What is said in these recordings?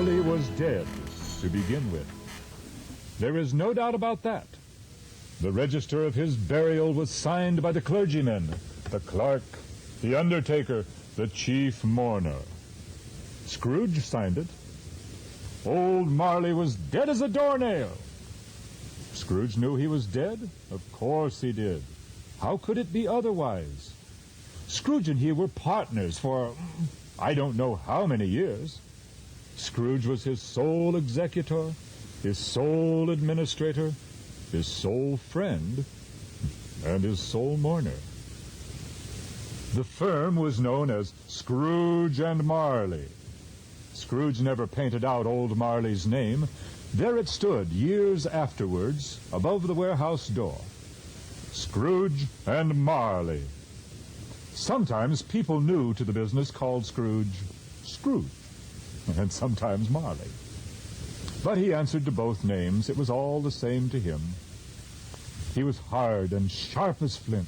Marley was dead to begin with. There is no doubt about that. The register of his burial was signed by the clergyman, the clerk, the undertaker, the chief mourner. Scrooge signed it. Old Marley was dead as a doornail. Scrooge knew he was dead? Of course he did. How could it be otherwise? Scrooge and he were partners for I don't know how many years. Scrooge was his sole executor, his sole administrator, his sole friend, and his sole mourner. The firm was known as Scrooge and Marley. Scrooge never painted out old Marley's name. There it stood, years afterwards, above the warehouse door. Scrooge and Marley. Sometimes people new to the business called Scrooge, and sometimes Marley. But he answered to both names. It was all the same to him. He was hard and sharp as flint,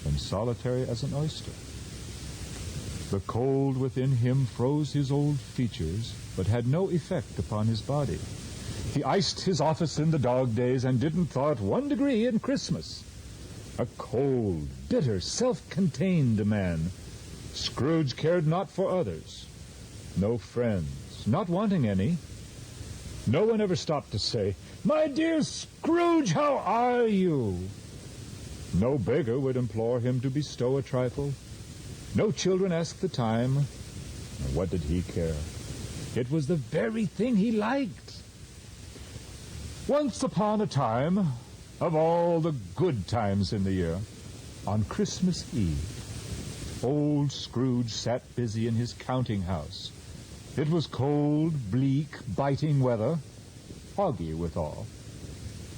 and solitary as an oyster. The cold within him froze his old features, but had no effect upon his body. He iced his office in the dog days and didn't thaw it 1 degree in Christmas. A cold, bitter, self-contained man. Scrooge cared not for others. No friends, not wanting any. No one ever stopped to say, "My dear Scrooge, how are you?" No beggar would implore him to bestow a trifle. No children asked the time. What did he care? It was the very thing he liked. Once upon a time, of all the good times in the year, on Christmas Eve, old Scrooge sat busy in his counting house. It was cold, bleak, biting weather, foggy withal.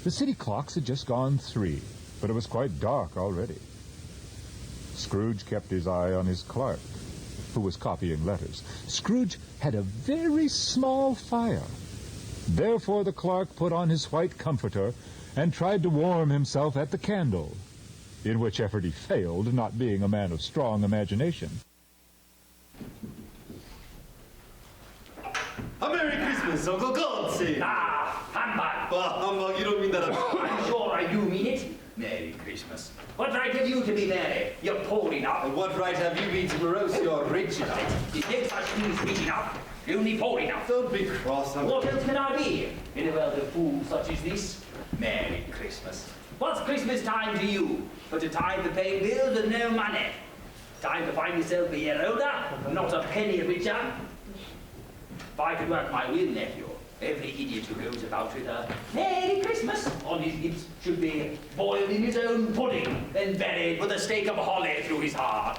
The city clocks had just gone 3, but it was quite dark already. Scrooge kept his eye on his clerk, who was copying letters. Scrooge had a very small fire. Therefore the clerk put on his white comforter and tried to warm himself at the candle, in which effort he failed, not being a man of strong imagination. A Merry Christmas, Uncle Godsey! Ah, humbug! Bah, humbug, you don't mean that at all. I'm sure I do mean it. Merry Christmas. What right have you to be merry? You're poor enough. And what right have you been to morose? You're rich enough. Is there such thing as rich enough? Only poor enough. Don't be cross, Uncle. What else can I be in a world of fools such as this? Merry Christmas. What's Christmas time to you? But a time to pay bills and no money. Time to find yourself a year older, not a penny richer. If I could work my will, nephew, every idiot who goes about with a Merry Christmas on his lips should be boiled in his own pudding, then buried with a stake of holly through his heart.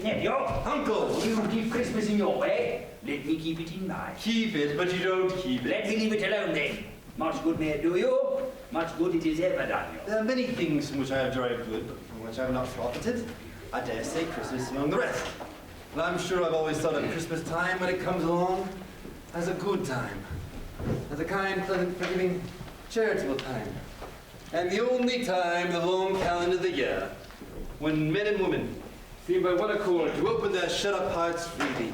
Nephew, Uncle! you keep Christmas in your way, let me keep it in mine. Keep it, but you don't keep it. Let me leave it alone then. Much good may it do you, much good it is ever done you. There are many things from which I have derived good, but from which I have not profited. I dare say Christmas among the rest. But I'm sure I've always thought of Christmas time when it comes along as a good time. As a kind, pleasant, forgiving, charitable time. And the only time in the long calendar of the year when men and women seem by one accord to open their shut-up hearts freely.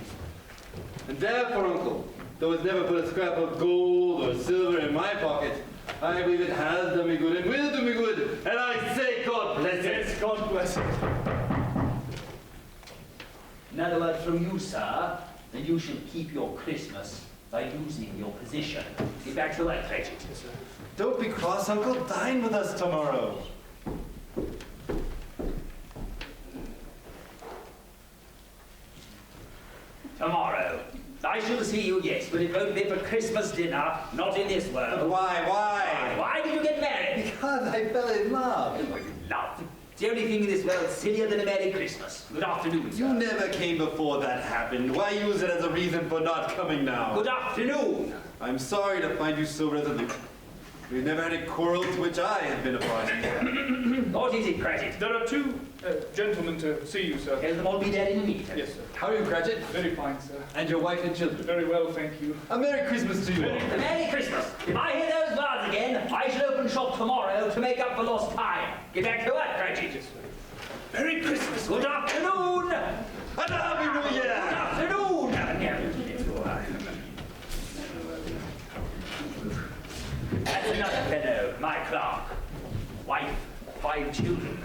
And therefore, Uncle, though it's never put a scrap of gold or silver in my pocket, I believe it has done me good and will do me good. And I say, God bless it. Yes, God bless it. Another word from you, sir, that you should keep your Christmas by using your position. Get back to work, Cratchit. Yes, sir. Don't be cross, Uncle. Dine with us tomorrow. Tomorrow. I shall see you, yes, but it won't be for Christmas dinner, not in this world. Why? Why did you get married? Because I fell in love. Oh, love. It's the only thing in this world sillier than a Merry Christmas. Good afternoon, sir. You never came before that happened. Why use it as a reason for not coming now? Good afternoon. I'm sorry to find you so resolute. We've never had a quarrel to which I have been a party. What is it, Cratchit? There are 2 gentlemen to see you, sir. Tell them I'll be there in a minute. Yes, sir. How are you, Cratchit? Very fine, sir. And your wife and children? Very well, thank you. A Merry Christmas to you all. Merry Christmas. If I hear those words again, I shall open shop tomorrow to make up for lost time. Get back to work, Cratchit. Yes, sir. Merry Christmas. Good afternoon. And a Happy New Year! Good afternoon. children.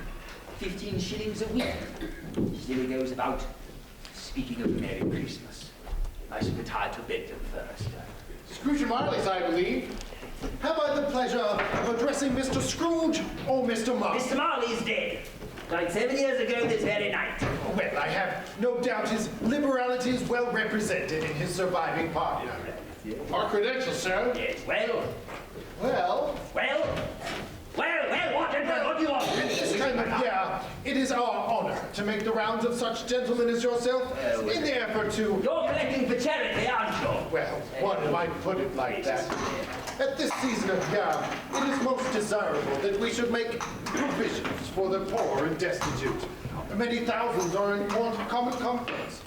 15 shillings a week. Still he goes about speaking of Merry Christmas. I should retire to bedroom first. Scrooge Marley's, I believe. Have I the pleasure of addressing Mr. Scrooge or Mr. Marley? Mr. Marley is dead. Died 7 years ago this very night. Well, I have no doubt his liberality is well represented in his surviving partner. Our credentials, sir? Yes, well, Well, what do you want? at this time of year, it is our honor to make the rounds of such gentlemen as yourself in the effort to... You're collecting for charity, aren't you? Well, one might put it like that. At this season of year, it is most desirable that we should make provisions for the poor and destitute. Many thousands are in want of common comforts.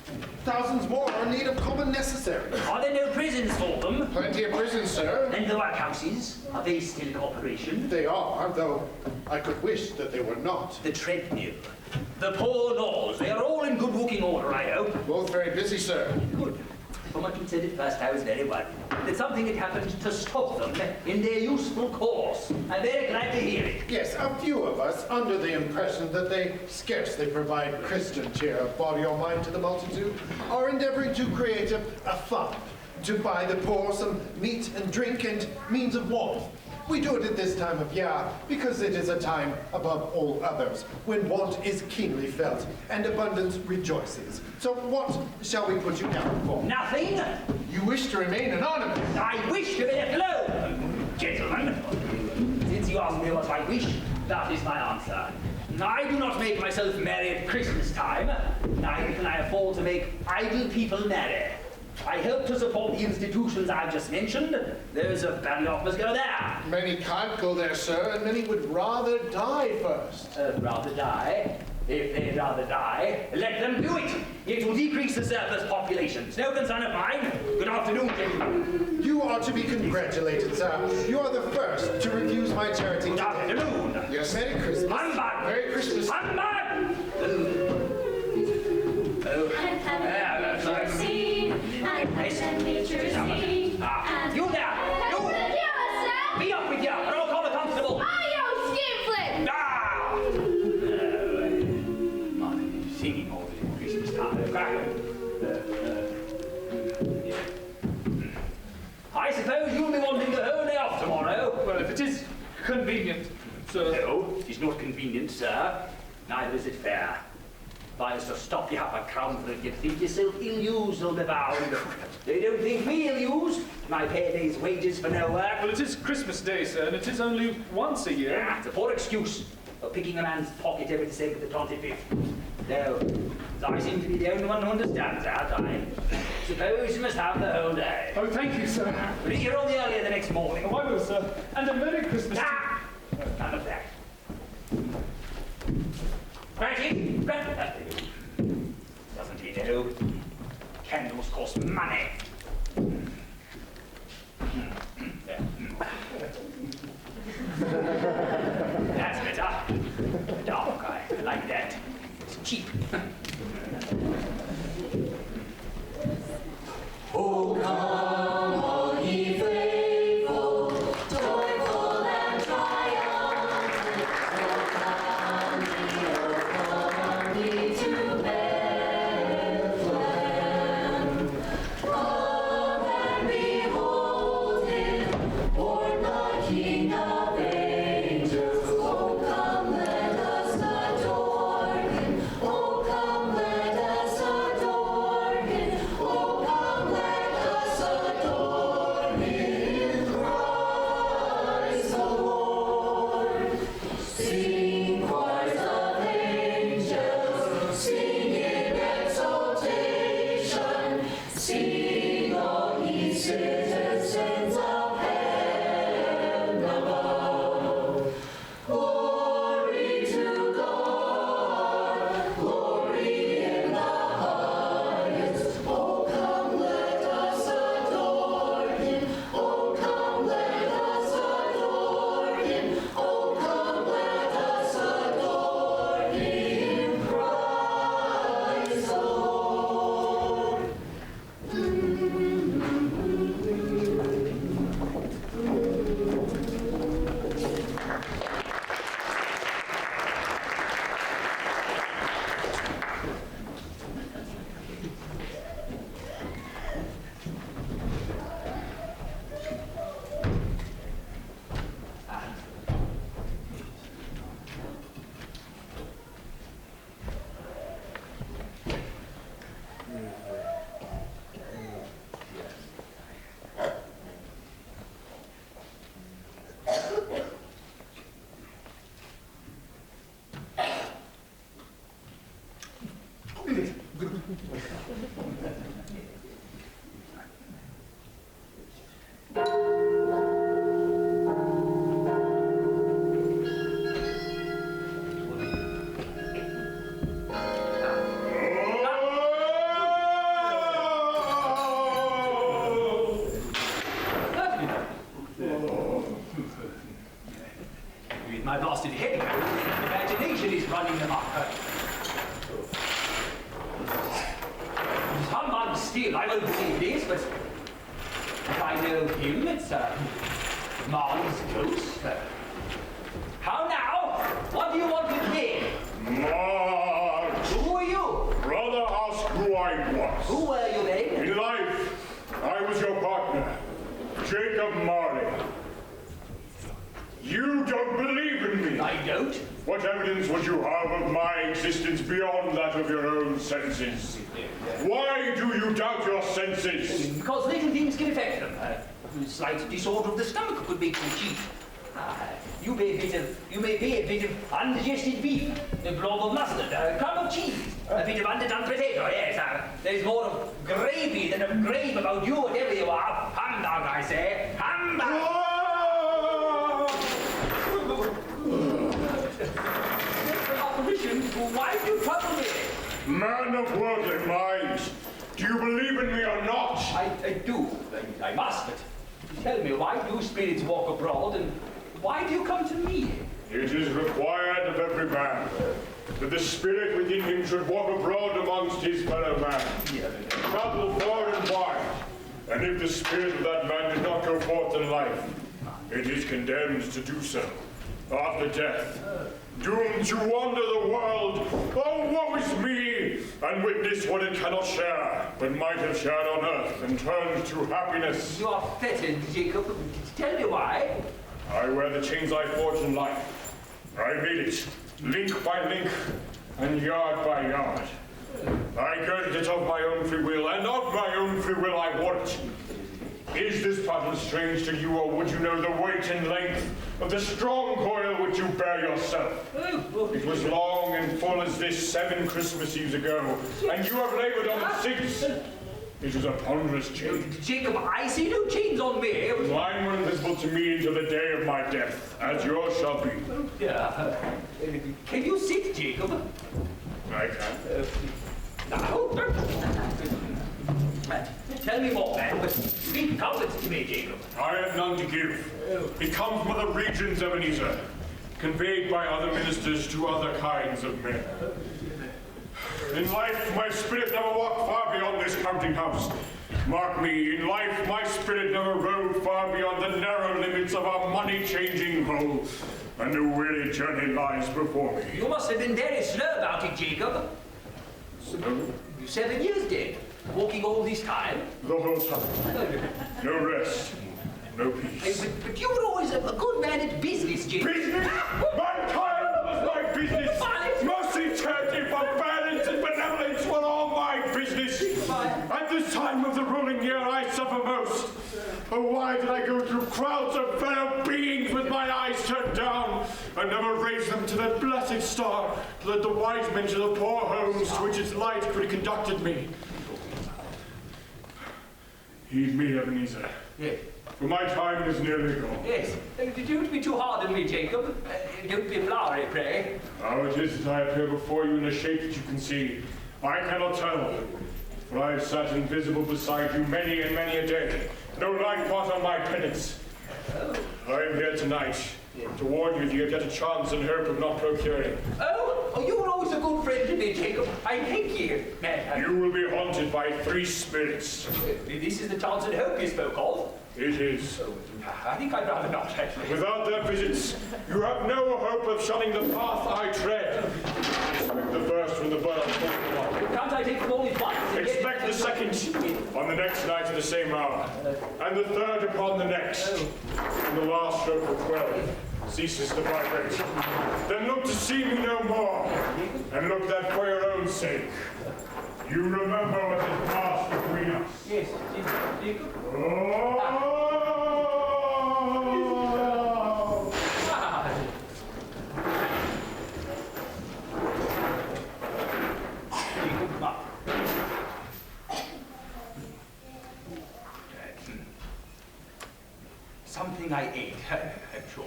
Thousands more are in need of common necessaries. Are there no prisons for them? Plenty of prisons, sir. And the workhouses? Are they still in operation? They are, though I could wish that they were not. The treadmill, the poor laws, they are all in good working order, I hope. Both very busy, sir. Good. From what you said at first, I was very worried that something had happened to stop them in their useful course. I'm very glad to hear it. Yes, a few of us under the impression that they scarcely provide Christian cheer of body or mind to the multitude are endeavoring to create a fund to buy the poor some meat and drink and means of warmth. We do it at this time of year because it is a time above all others when want is keenly felt and abundance rejoices. So what shall we put you down for? Nothing. You wish to remain anonymous. I wish to be left alone. Gentlemen, since you ask me what I wish, that is my answer. I do not make myself merry at Christmas time, neither can I afford to make idle people merry. I help to support the institutions I've just mentioned. Those of Bandoff must go there. Many can't go there, sir, and many would rather die first. Rather die? If they'd rather die, let them do it. It will decrease the surplus population. It's no concern of mine. Good afternoon, gentlemen. You are to be congratulated, sir. You are the first to refuse my charity Good today. afternoon. Yes, Merry Christmas. Humbug! Merry Christmas. Humbug! That's right. You there! You! Be up with you, or I'll call the constable! Ah! Singing all the Christmas time. I suppose you'll be wanting the whole day off tomorrow. Well, if it is convenient, sir. No, it is not convenient, sir. Neither is it fair. If I was to stop you up a crown for it, you'd think yourself ill-used, will be bound. They don't think me ill-used. My payday's wages for no work. Well, it is Christmas Day, sir, and it is only once a year. Yeah, it's a poor excuse for picking a man's pocket every sake of the 25th. Though, as I seem to be the only one who understands that, I suppose you must have the whole day. Oh, thank you, sir. But you're on the earlier the next morning. Oh, I will, sir. And a Merry Christmas to Ah! None of that. Granted, doesn't he know? Candles cost money. That's better. Dark, I like that. It's cheap. Oh, come, all ye faithful, joyful and triumphant. Oh, come ye to Bethlehem. Come and behold him, born the King of angels. Oh, come, let us adore him. Oh, come, With my blasted head, imagination is running amok. Someone still, I won't believe this, but if I know him, it's Marley's ghost. How now? What do you want with me? March! Who are you? Brother, ask who I was. Who were you then? In life, I was your partner, Jacob Marley. You don't believe in me. I don't. What evidence would you have of my existence beyond that of your own senses? Why do you doubt your senses? Because little things can affect them. A slight disorder of the stomach could make them cheat. You may be a bit of undigested beef, a blob of mustard, a crumb of cheese, a bit of underdone potato, yes. There's more of gravy than of grave about you, whatever you are. Humbug, I say. Humbug! Apparition, why do you trouble me? Man of worldly mind, do you believe in me or not? I do. I must, but tell me, why do spirits walk abroad, and why do you come to me? It is required of every man that the spirit within him should walk abroad amongst his fellow man, travel far and wide, and if the spirit of that man did not go forth in life, it is condemned to do so after death, doomed to wander the world. Oh, woe is me, and witness what it cannot share, but might have shared on earth and turned to happiness. You are fettered, Jacob. Tell me why. I wear the chains I forged in life. I made it, link by link, and yard by yard. I girded it of my own free will, and of my own free will I wore it. Is this pattern strange to you, or would you know the weight and length of the strong coil which you bear yourself? It was long and full as this 7 Christmas Eves ago, and you have labored on it since. It is a ponderous chain. Jacob, I see no chains on me. Mine were invisible to me until the day of my death, as yours shall be. Yeah. Can you sit, Jacob? I can. Now? Tell me more, man, but speak comfort to me, Jacob. I have none to give. It comes from other regions, Ebenezer, conveyed by other ministers to other kinds of men. In life, my spirit never walked far beyond this counting house. Mark me, in life, my spirit never rode far beyond the narrow limits of our money-changing hole, and a weary journey lies before me. You must have been very slow about it, Jacob. Slow? 7 years dead. Walking all this time. The whole time. No rest, no peace. But you were always a good man at business, Jacob. Business? My time was my business. Mercy, charity, forbearance, and benevolence were all my business. At this time of the ruling year, I suffer most. Oh, why did I go through crowds of fellow beings with my eyes turned down, and never raise them to that blessed star, to let the wise men to the poor homes to which its light could have conducted me? Heed me, Ebenezer. Yes. For my time is nearly gone. Yes. Don't be too hard on me, Jacob. Don't be flowery, pray. How it is that I appear before you in a shape that you can see, I cannot tell. For I have sat invisible beside you many and many a day. No light pot on my penance. I am here tonight to warn you that you have yet a chance and hope of not procuring. Oh, you were always a good friend to me, Jacob. I thank you. You will be haunted by 3 spirits. This is the chance and hope you spoke of. It is. I think I'd rather not, actually. Without their visits, you have no hope of shunning the path I tread. Expect the first from the bird. Can't I take them all at once? Expect the second on the next night at the same hour, and the third upon the next. And the last stroke of 12 ceases to vibrate. Then look to see me no more, and look that for your own sake. You remember what has passed between us. Yes, Jacob. Oh! Jacob, something I ate, I'm sure.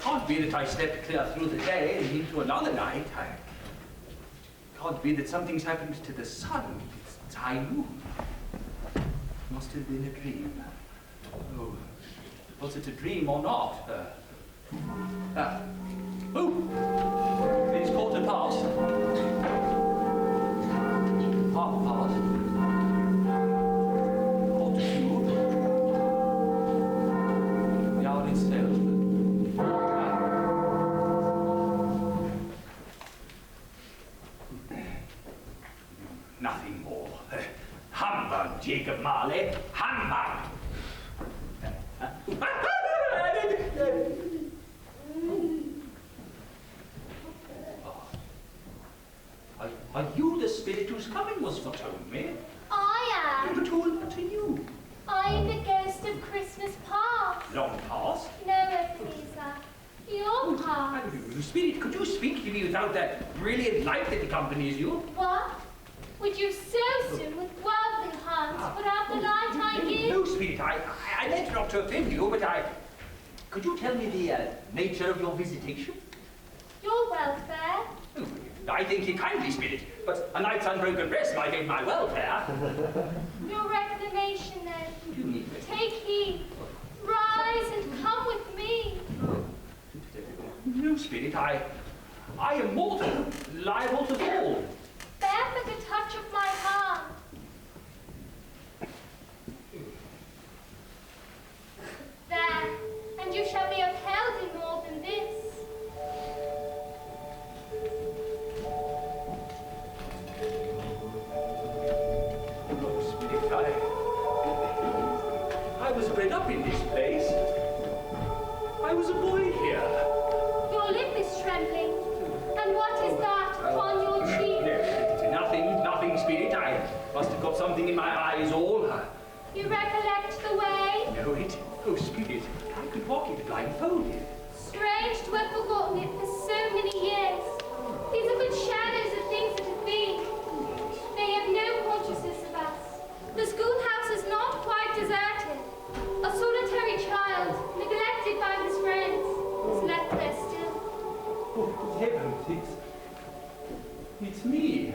Can't be that I slept clear through the day and into another night. Can't be that something's happened to the sun. It's high noon. Must have been a dream. Oh, was it a dream or not? Oh, it's 1:15. Half past. 1:45. The hour itself. Nothing more. Humbug, Jacob Marley. Humbug! Are you the spirit whose coming was foretold me? I am. Foretold to you? I am the ghost of Christmas past. Long past? No, Ebenezer. Your past. Spirit, could you speak to me without that brilliant light that accompanies you? What? Would you so soon, with worldly hands, put out the light I give? No, Spirit, I meant not to offend you, but could you tell me the nature of your visitation? Your welfare. Oh, I think you kindly, Spirit, but a night's unbroken rest might aid my welfare. Your reclamation, then. What do you mean? Take heed. Rise and come with me. No, Spirit, I am mortal, liable to fall. Bear but a touch of my hand. There, and you shall be upheld in more than this. Oh, Spirit, I was bred up in this place. I was a boy here. Your lip is trembling. And what is that upon your cheek? Nothing, Spirit. I must have got something in my eyes all. You recollect the way? Oh, Spirit, I could walk it blindfolded. Strange to have forgotten it for so many years. These are but shadows of things that have been. They have no consciousness of us. The schoolhouse is not quite deserted. A solitary child, neglected by his friends, is left there still. Oh, heavens, it's me.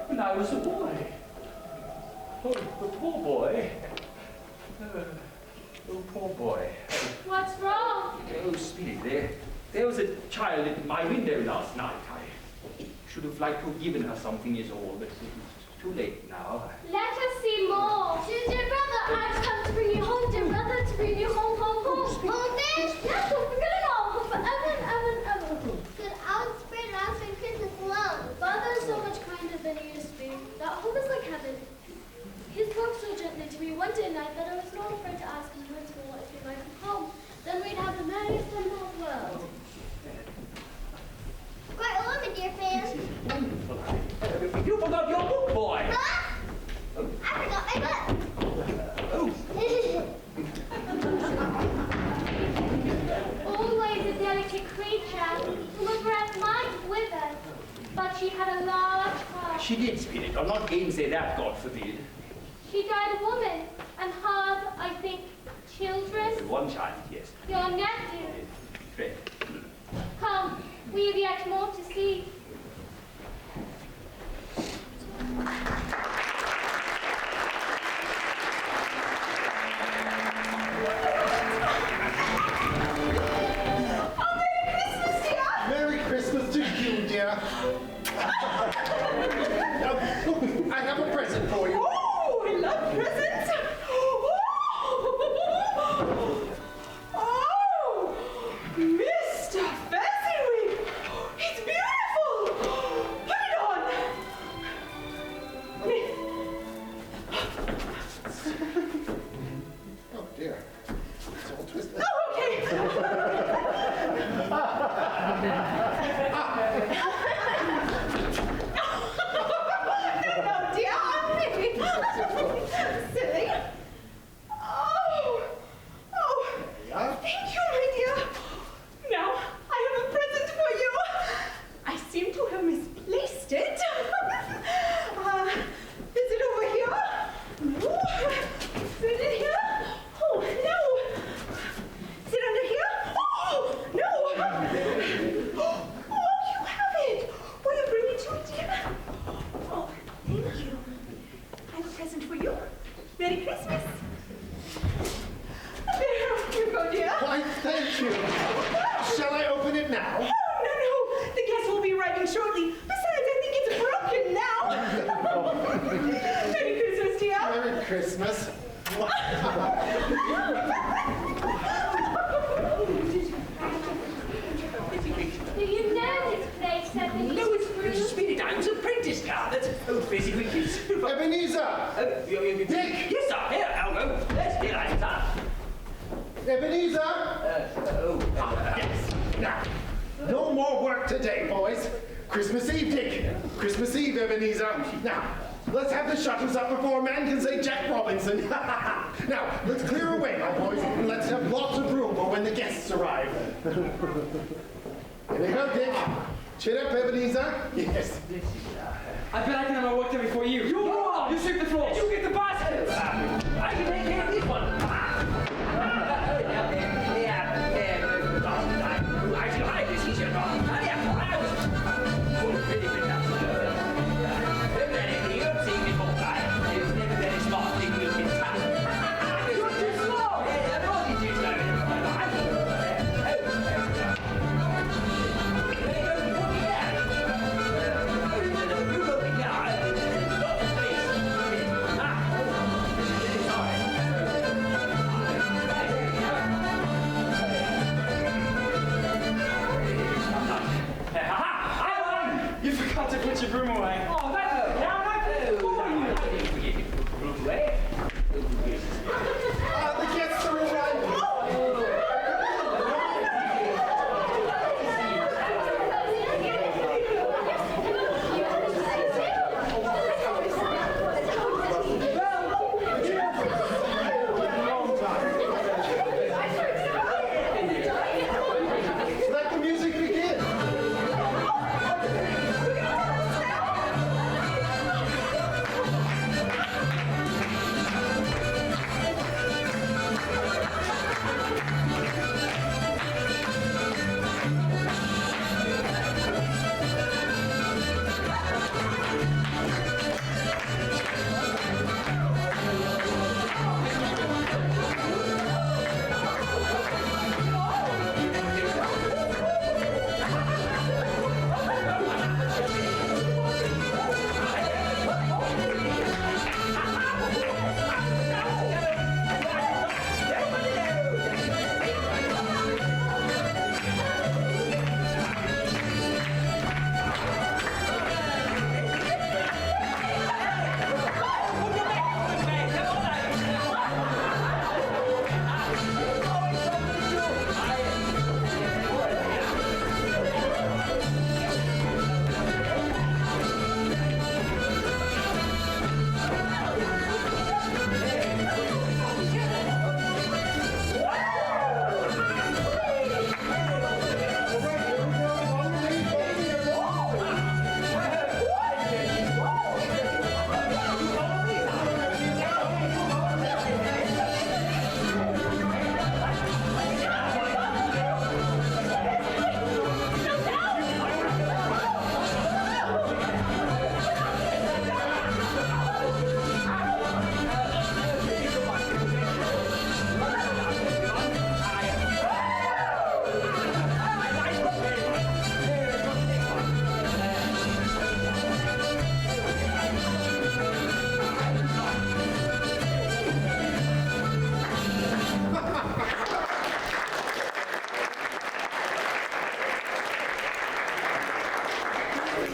When I was a boy. Oh, the poor boy. Oh, poor boy. What's wrong? Oh, Spirit, there was a child at my window last night. I should have liked to have given her something is all, but it's too late now. Let us see more. Dear brother, I've come to bring you home, dear brother, to bring you home, home, home. Home, bitch. Yes, don't forget it all, forever and ever and ever. Good outspread last and Christmas alone. Father is so much kinder than he used to be. That home is like heaven. He spoke so gently to me one day night that I was not afraid to ask him once more if he'd like to come. Then we'd have the merriest summer of the world. Quite a woman, dear fan. Wonderful. You forgot your book, boy. Huh? I forgot my book. Oh, Always a delicate creature, whom a breath might wither, but she had a large heart. she did, Spirit. I'll not gainsay that, God forbid. She died a woman, and had, I think, children. One child, yes. Your nephew. Friend. Come, we have yet more to see. Merry Christmas to you, dear. I have a present for you. Oh, we love presents. Oh, Mr. Fezziwig. It's beautiful. Put it on. No, dear, I'm really silly. Thank you, my dear. Now, I have a present for you. I seem to have misplaced it. Is it over here? No. Is it in here? Oh, no. Is it under here? Oh, no. Oh, you have it. Will you bring it to me, dear? Oh, thank you. I have a present for you. Merry Christmas. There you go, dear. Why, thank you. Shall I open it now? Oh, no. The guests will be arriving shortly. Besides, I think it's broken now. Merry Christmas, dear. Merry Christmas. Do you know this place, Ebenezer? No, it's Spirit Down's apprentice car. That's busy with kids. Ebenezer! Dick! Yes, sir. Here, I'll go. Yes, here I am, sir. Ebenezer! Yes. Now, no more work today, boys. Christmas Eve, Dick. Christmas Eve, Ebenezer. Now, let's have the shutters up before a man can say Jack Robinson. Now, let's clear away, my boys, and let's have lots of room for when the guests arrive. Here we go, Dick. Chin up, Ebenezer. Yes. I bet I can have my work done before you. You sweep the floor. You get the basket. I can take care of this one. I should hide this easier. It's never very smart thing you can tell. You're too slow. I'm only too slow. You forgot to put your broom away. Oh, that's now I The guests are arriving. Let the music begin.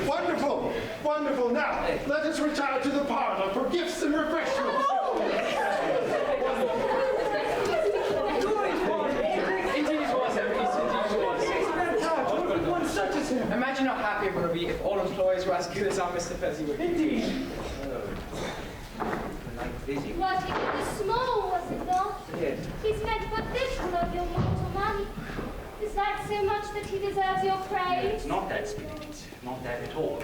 Wonderful, wonderful. Now, let us retire to the parlor for gifts and refreshments. Indeed it was, Ebenezer. Indeed it was. imagine how happy everyone would be if all employees were as good as our Mr. Fezziwood. Indeed. Like busy. What, it was small, was it not? Yes. He's meant but little of your mortal money. Is that so much that he deserves your praise? It's not that, Spirit. Not that at all.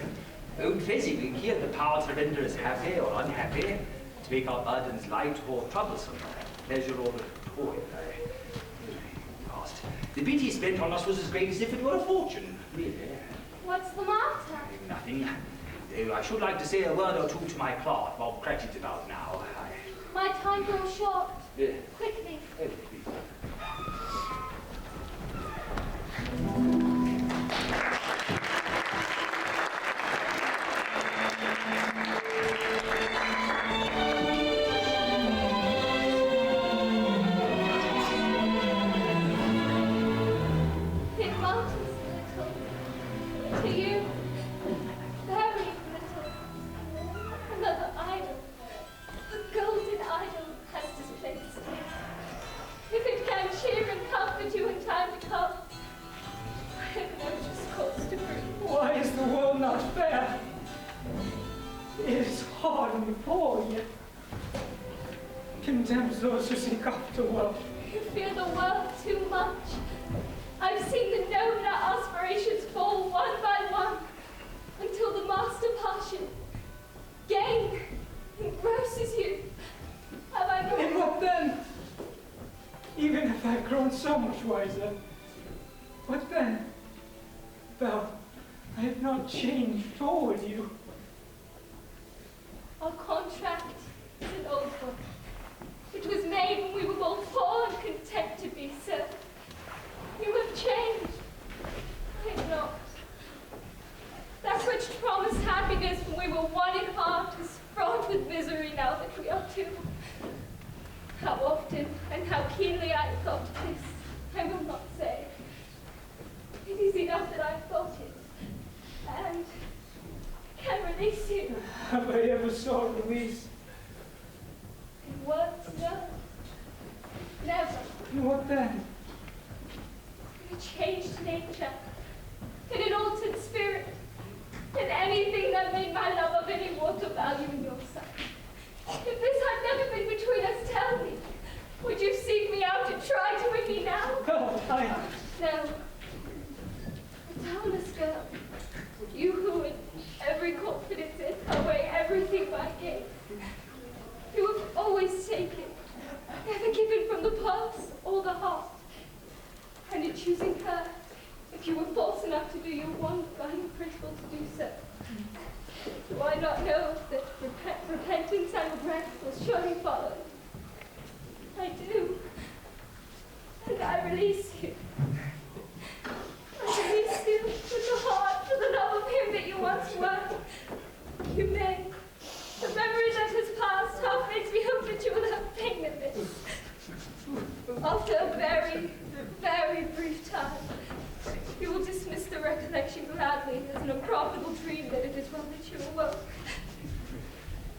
Old Fezziwig here, the power to render us happy or unhappy, to make our burdens light or troublesome, pleasure or toil. Past. The bit he spent on us was as great as if it were a fortune, really. What's the matter? Nothing. I should like to say a word or two to my clerk, Bob Cratchit, about now. My time grows short. Yeah. Quickly. Oh, please. It matters little. To you, very little. Another idol, a golden idol, has displaced you. If it can cheer and comfort you in time to come, I have no discourse to bring. Why is the world not fair? It is hard on the poor, yet condemns those who seek after wealth. You fear the world too much. I've seen the nobler aspirations fall one by one until the master passion, gain, engrosses you. Have I not? And what then? Even if I've grown so much wiser, what then? Belle, I have not changed toward you. Our contract is an old one. It was made when we were both poor and content to be so. You have changed. I have not. That which promised happiness when we were one in heart is fraught with misery now that we are two. How often and how keenly I have thought of this, I will not say. It is enough that I have thought it, and can release you. Have I ever sought release? In words, no. Never. And what then? In a changed nature, in an altered spirit, in anything that made my love of any water value in your sight. If this had never been between us, tell me, would you seek me out and try to win me now? No, No. A talentless girl, you who in every confidence in her way everything by gain. You have always taken, never given from the purse or the heart. And in choosing her, if you were false enough to do your one guiding principle to do so, do I not know that repentance and regret will surely follow? I do. And I release you. I release you with the heart for the love of him that you once were. You may. The memory that has passed half makes me hope that you will have pain in this. After a very, very brief time, you will dismiss the recollection gladly as an unprofitable dream that it is well that you awoke.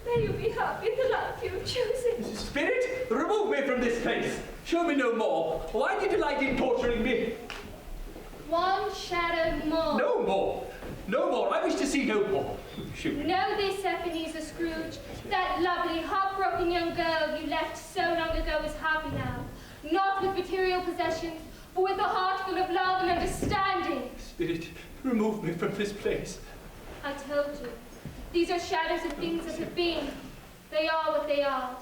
May you be happy in the life you have chosen. Spirit, remove me from this place. Show me no more. Why do you delight in torturing me? One shadow more. No more. No more. I wish to see no more. Shoot. Know this, Ebenezer Scrooge, that lovely, heartbroken young girl you left so long ago is happy now. Not with material possessions, but with a heart full of love and understanding. Spirit, remove me from this place. I told you, these are shadows of things that have been. They are what they are.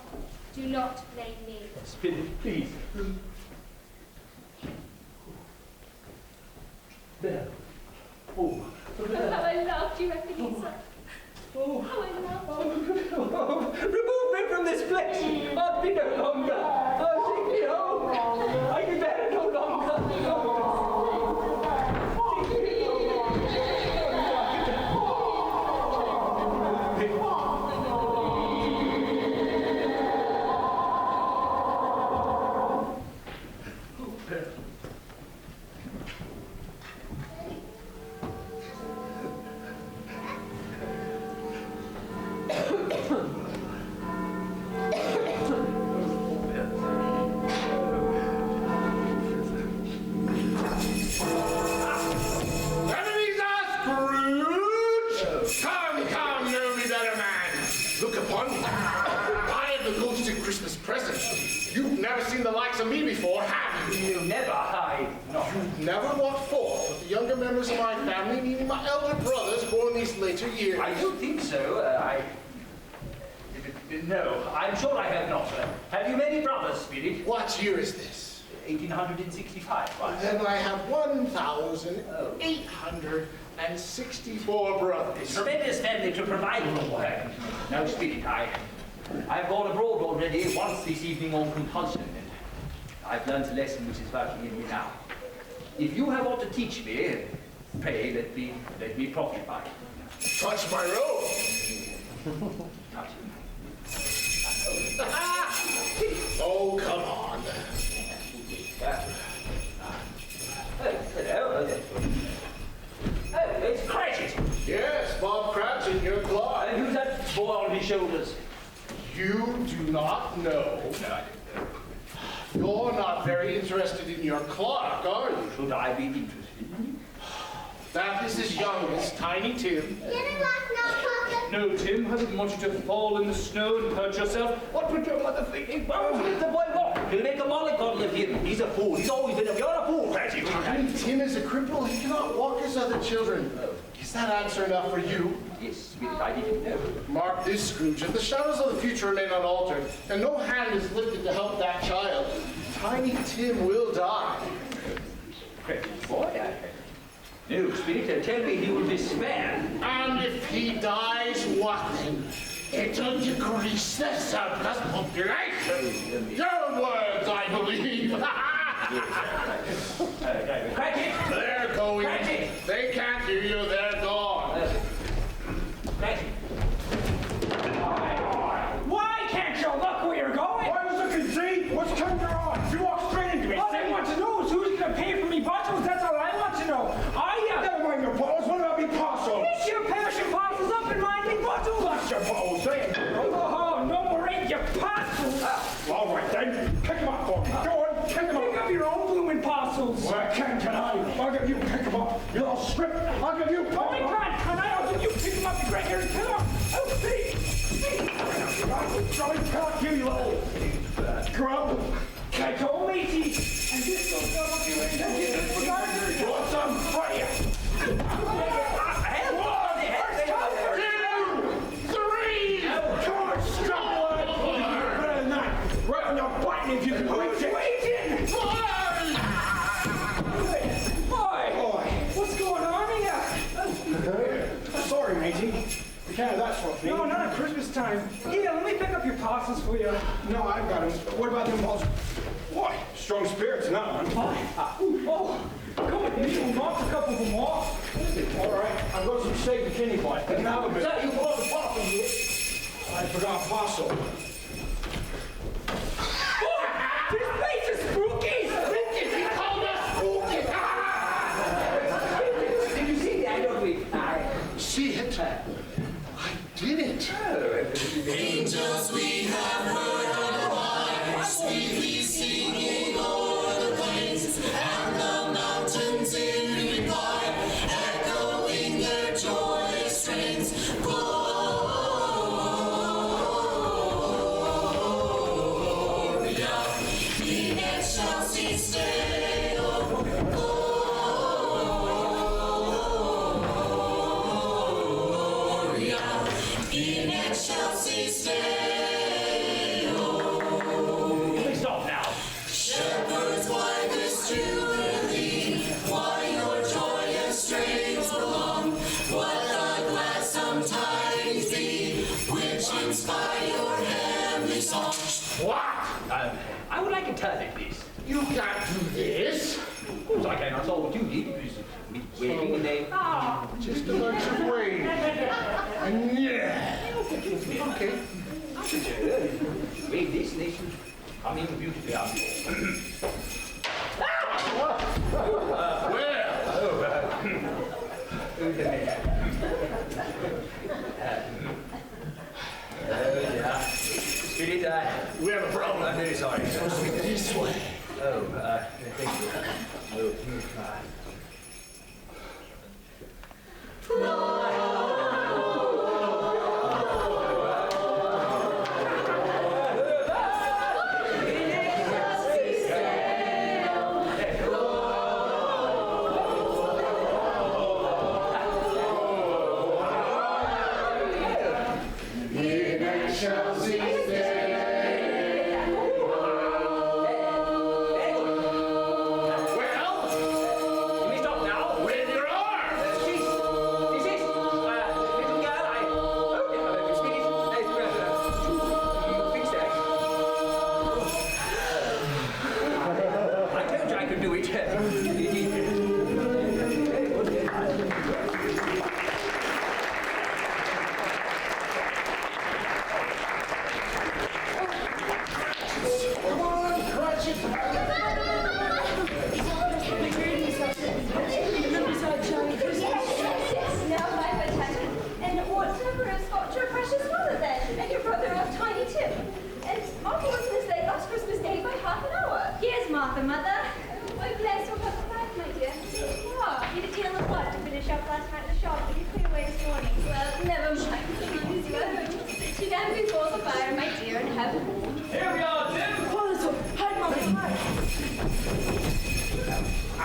Do not blame me. Spirit, please. There. Oh. Oh, how I loved you, Ebenezer. Oh. How I loved you. Oh. Remove me from this place. I'll be no longer. Oh, take me home. I can bear it no longer. Take me shall never hide. No. Never walked forth with the younger members of my family, meaning my elder brothers born these later years. I don't think so. No, I'm sure I have not. Have you many brothers, Spirit? What year is this? 1865. Why? Then I have 1,864 brothers. It's a tremendous family to provide for. Now, Spirit, I've gone abroad already once this evening on compulsion, and I've learned a lesson which is working in me now. If you have aught to teach me, pray let me profit by it. Touch my robe. Touch it. Oh, come on. Hello. Oh, it's Cratchit. Yes, Bob Cratchit, your clerk. And who's that boy on his shoulders? You do not know. No, I don't know. You're not very interested in your clerk, are you? Should I be interested? That is his youngest, Tiny Tim. Getting lost now, Papa. No, Tim, I didn't want you to fall in the snow and hurt yourself. What would your mother think? Why would you let the boy walk? He'll make a mollycoddle of him. He's a fool. He's always been a... You're a fool, Cratchit. Tiny Tim is a cripple. He cannot walk as other children. Is that answer enough for you? Yes, Spirit, I didn't know. Mark this, Scrooge. If the shadows of the future remain unaltered, and no hand is lifted to help that child, Tiny Tim will die. Cratchit, boy, No, Spirit, tell me he will despair. And if he dies, what then? It'll decrease the surplus population. Your words, I believe. Cratchit! They're going. Cratchit! They can't hear you. They're gone. Cratchit! Why can't you look where you're going? I was looking, see? What's turned your eyes? You walked straight into me. All I want to know is who's going to pay for me bottles. That's all I want to know. Are you? Never mind your bottles. What about me parcels? Pick your passion bottles up and mind me bottles. That's your bottles, eh? Oh, no more ain't your parcels. All right, then. Pick them up for me. Go on, pick them Pick up. up your own blooming parcels. Well, I can I? I'll give you pick them up. You little strip. I'll give you pick Oh, I them up. can't. I'll give you pick them up, you great hairy killer. Oh, see. Jolly cock, you little grub. I told matey. And this goes up your way. Want some for you? 2, 3. Come on, stop one. Better than that. Right on your button if you can reach it. Waiting. Boy, what's going on here? Sorry, matey. You can't have that sort of thing. No, not at Christmas time. Here, let me pick up your parcels for you. No, I've got them. What about them balls? Boy, strong spirits in that one. Oh, come with me. We'll knock a couple of them off. All right, I've got some steak and kidney pie. You can have a bit. You brought the parcel here. I forgot parcel. This place is spooky. He called us spooky. Did you see that? I don't believe. See it? I did it. Angels we have heard on the wire, sweetly singing o'er the plains, and the mountains in reply, echoing their joyous strains. Gloria, in excelsis Deo, Gloria, in excelsis Deo. Please stop now. Shepherds, why this jubilee? Why your joyous strains belong? What the gladsome tidings be, which inspire your heavenly song? What? I would like to tell you this. You can't do this. Of course I can. I saw what you did. It was waving and they... Just a bunch of wave. And yeah. Okay. Wave this and they should come in beautifully out. Spirit, We have a problem. I'm very sorry. This way. Thank you.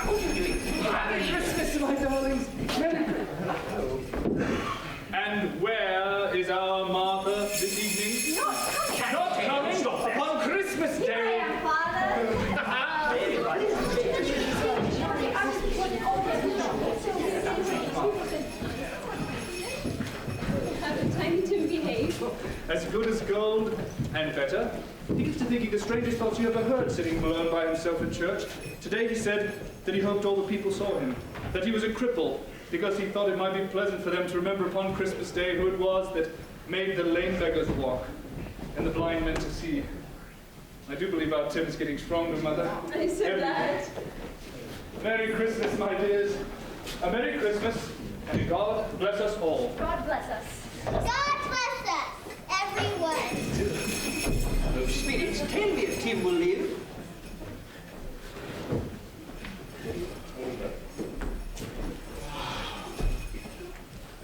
What are you doing? Merry Christmas, my darlings. Merry And where is our Martha this evening? Not coming. Not coming? Stop. Upon Christmas Here I Day. am, Father. Haven't time to behave. As good as gold, and better. He gets to thinking the strangest thoughts you ever heard sitting alone by himself in church. Today he said that he hoped all the people saw him, that he was a cripple, because he thought it might be pleasant for them to remember upon Christmas Day who it was that made the lame beggars walk and the blind men to see. I do believe our Tim's getting stronger, Mother. I'm so glad. Merry Christmas, my dears. A Merry Christmas, and God bless us all. God bless us. God bless us, everyone. Oh, spirits, tell me if Tim will live.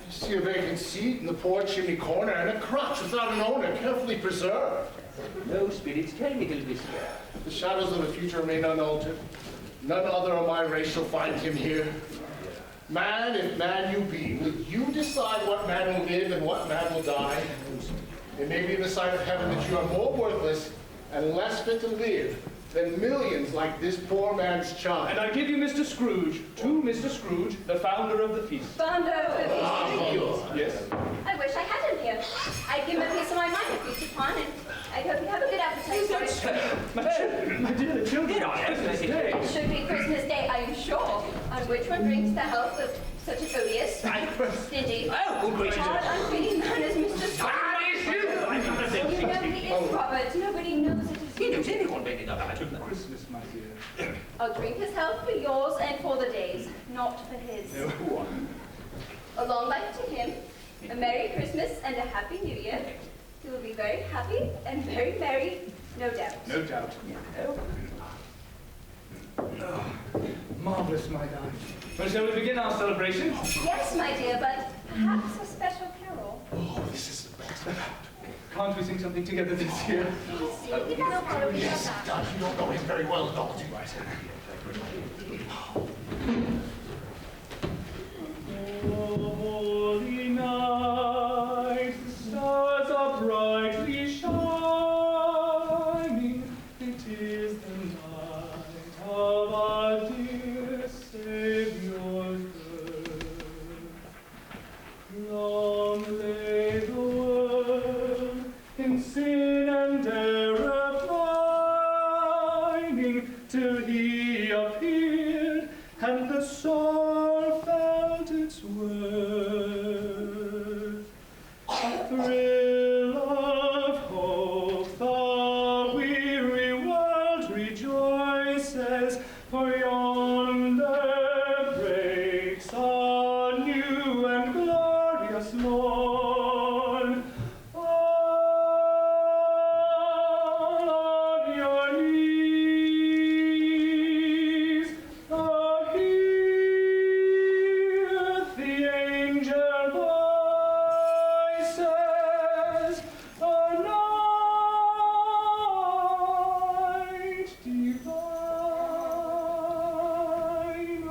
I see a vacant seat in the poor chimney corner and a crotch without an owner, carefully preserved. No, spirits, tell me he'll be here. The shadows of the future remain unaltered. None other of my race shall find him here. Man, if man you be, will you decide what man will live and what man will die? It may be in the sight of heaven that you are more worthless and less fit to live than millions like this poor man's child. And I give you Mr. Scrooge, to Mr. Scrooge, the founder of the feast. Founder of the feast. Yes. I wish I had him here. I'd give him a piece of my mind to feast upon, and I hope you have a good appetite for it. My dear children, Here I am. Christmas Day. It should be Christmas Day, I am sure, on which one drinks the health of such an odious, stingy, Oh, good gracious. hard, unfeeling man as Mr. Scrooge. You know he is, Robert. Nobody knows it is He you. knows anyone better than I do. Christmas, my dear. I'll drink his health for yours and for the days, not for his. A long life to him, a Merry Christmas and a Happy New Year. He will be very happy and very merry, no doubt. No doubt. Oh, marvelous, my darling. Well, shall we begin our celebration? Yes, my dear, but perhaps a special carol. Oh, this is the best. Can't we sing something together this year? You know how we Yes, that. Dad, you don't know him very well at all, do you? Holy night, the stars are brightly shining. It is the night of our dear Saviour's birth. Long lay the world in sin and error pining, till he appeared, and the soul felt its worth. A thrill of hope, the weary world rejoices, for yonder breaks a new and glorious morn. All on your knees, hear the angel voices, a night divine, a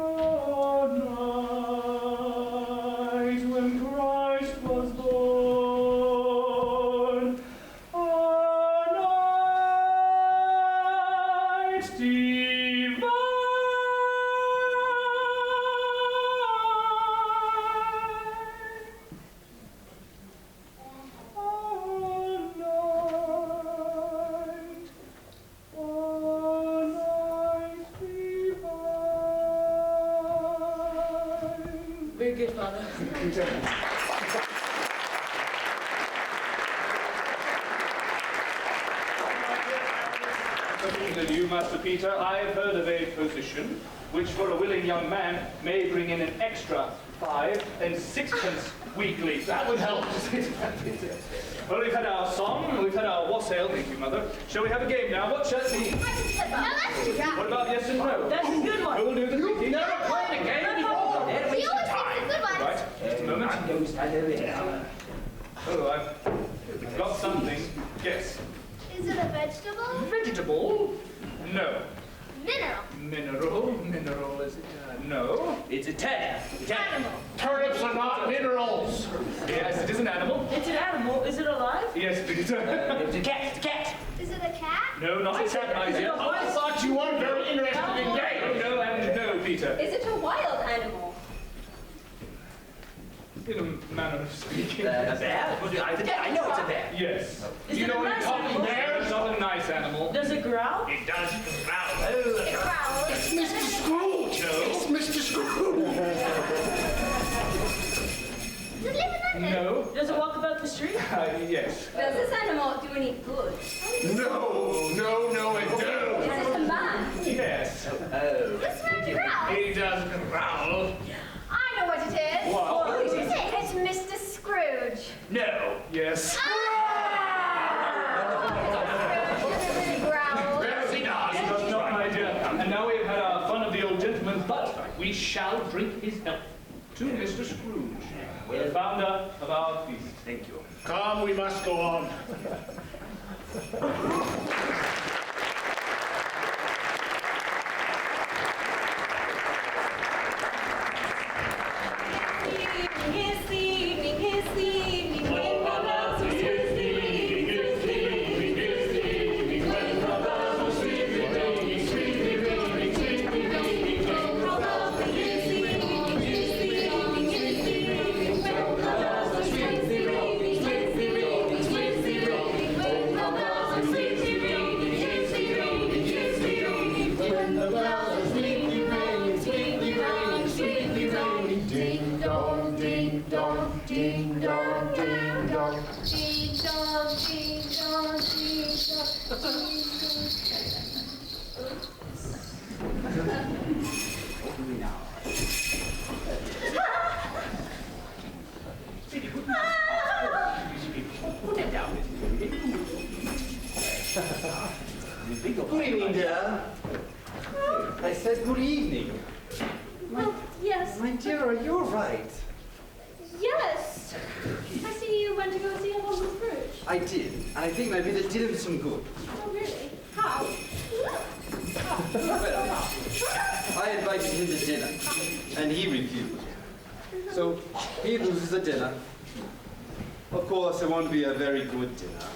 night when Christ was born, a night divine. Very good, Father. Looking at you, Master Peter, I have heard of a position which for a willing young man may bring in an extra 5 and 6pence weekly. That would help. Well, we've had our song, we've had our wassail, thank you, Mother. Shall we have a game now? What shall it be? What about yes and no? That's a good one. Who will do the thinking? Never played a game before. They're He wasting always time. picks the good ones. Right, just a moment. Go stand over here. Oh, I've got something. Yes. Is it a vegetable? Vegetable? No. Mineral. Mineral is it? It's a turnip. Animal. Turnips are not minerals. Yes, it is an animal. It's an animal. Is it alive? Yes, Peter. It's a cat. It's a cat. Is it a cat? No, not a cat, my dear. Oh, I thought you weren't very interested in games. No, and no, Peter. Is it a wild animal? In a manner of speaking. A bear? It's a bear. I know it's a bear. Yes. Is You it know a any nice talking animal? bears? Not a nice animal. Does it growl? It does growl. It growls. It's Mr. Scrooge. It's Mr. Scrooge. Does it live in London? No. Does it walk about the street? Yes. Does this animal do any good? No, it Is it a man? Yes. This man growls. He does growl. I know what it is. What? What is it? It's Mr. Scrooge. No. Yes. Scrooge doesn't really growl. Yes, he does. Not my dear. And now we've had our fun of the old gentleman, but we shall drink his health to Mr. Scrooge, the founder of our feast. Thank you. Come, we must go on. It's the evening, it's the evening, when the bells are sleeping, it's the evening, it's the evening, when the bells are sleeping, sweetly ringing, sweetly ringing, jingle bells, it's the evening, it's the evening, it's the evening, when the bells are sweetly ringing, sweetly ringing, sweetly ringing, when the bells are sweetly ringing, sweetly ringing, sweetly ringing, when the bells are sweetly ringing, sweetly ringing, sweetly ringing, ding dong, ding dong, ding dong, ding dong. Ding dong, ding dong, ding dong, ding Put it down. Good evening, dear. I said good evening. Oh, yes. My dear, are you all right? Yes. I see you went to go see Uncle Scrooge. I did, and I think maybe that did him some good. Oh, really? How? Well, I invited him to dinner, and he refused. So he loses the dinner. Of course, it won't be a very good dinner.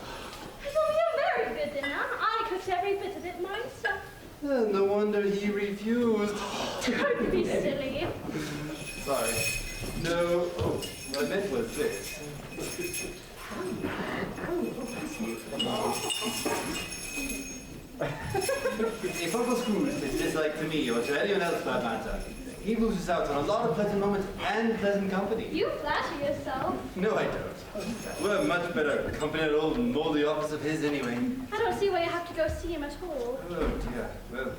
It will be a very good dinner. I cooked every bit of it myself. No wonder he refused. Don't be silly. Sorry. No. Oh, what I meant was this. If Uncle Scrooge is disliked to me, or to anyone else for that matter, he loses out on a lot of pleasant moments and pleasant company. You flatter yourself. No, I don't. We're much better company at old moldy office of his anyway. I don't see why you have to go see him at all. Oh dear. Well,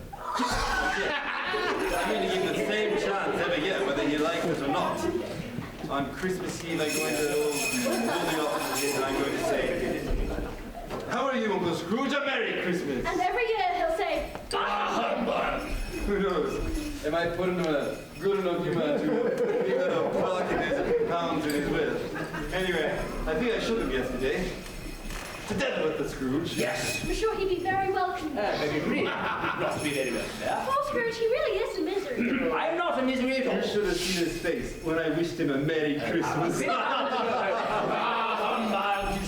I'm going to give him the same chance every year, whether he likes it or not. On Christmas Eve, I go into the old moldy office of his, and I'm going to say, "How are you, Uncle Scrooge? A Merry Christmas." And every year he'll say, Who knows? It might put him to a good enough humor to leave little pocket pounds in his will. Anyway, I think I should have yesterday. To death with the Scrooge. Yes. I'm sure he'd be very welcome. Maybe really. Not to be very well there. Poor Scrooge, he really is a misery. I'm not a misery at all. You should have seen his face when I wished him a Merry Christmas. You